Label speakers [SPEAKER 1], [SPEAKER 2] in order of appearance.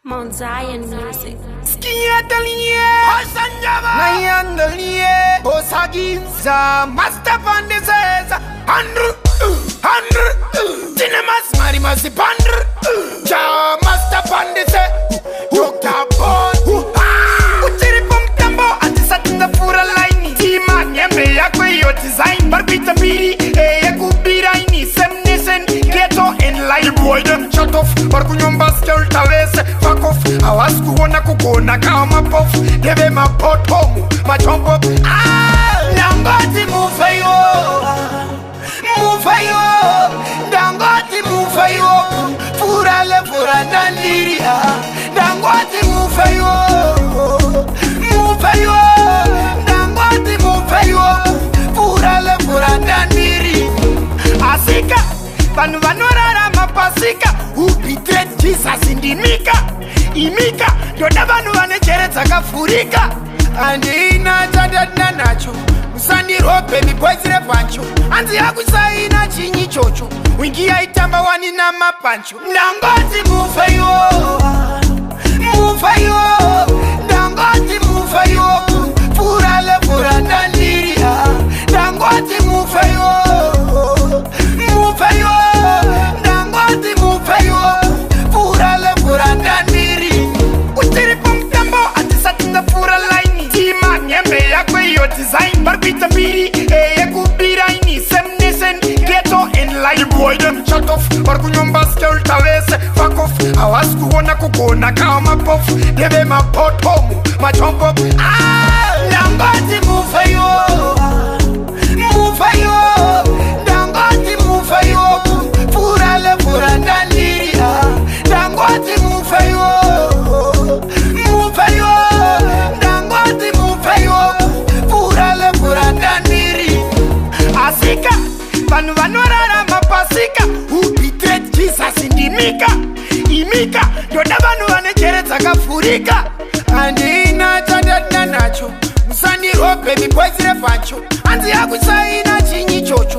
[SPEAKER 1] Mount Zion Music.
[SPEAKER 2] Skiatalie, Hasanjava, Nayandalie, Bosaginza, Master Pandeseza, Andrew, Cinemas, Marimasi Pandr, Ja, Master Pandese, Dr. Bon, Uchiripum Tambo, and the Satin the Pura Line, Tima, Yambe, Yakwe, your design, Barbita Biri, Yakubiraini, Semnisen, Ghetto, and Light Boy, shut off, Barkunyumba, Skeltales, fuck off, Awasku, Kukona, Kama Puff, give him a pot home, my jump up, Dangoti Mufayo, Dangoti Mufayo, Furale Furandandiria, Dangoti Mufayo, Dangoti Mufayo, Furale Furandandiri, Asika, Panuvanora Mapasika, who betrayed Jesus in the Imika, you never know an echereta furika, and ina jadadna nacho, Musandi rope, baby boys repancho, and the Agusaina chini chocho, Wingia itamba wani na mapancho, Dangoti Mufayo, Dangoti Mufayo, Purale Purandandiria, Dangoti Mufayo, Dangoti Mufayo, Purale Purandandiri. Your design, Barbita Biri, Yakubiraini, Semnisen, Ghetto, and Light Boy, them shut off, Barkunyumba, Skeltales, fuck off, Awasku, Kukona, Kama Puff, give him a pot home, my jump up, Dangoti Mufayo, Dangoti Mufayo, Purale Purandandiria, Dangoti Mufayo, Dangoti Mufayo, Asika, Panuvanora Mapasika, who betrayed Jesus in the Imika, you never know an echereta furika, and ina jadadna nacho, Musandi rope, baby boys repancho, and the Agusaina chini chocho,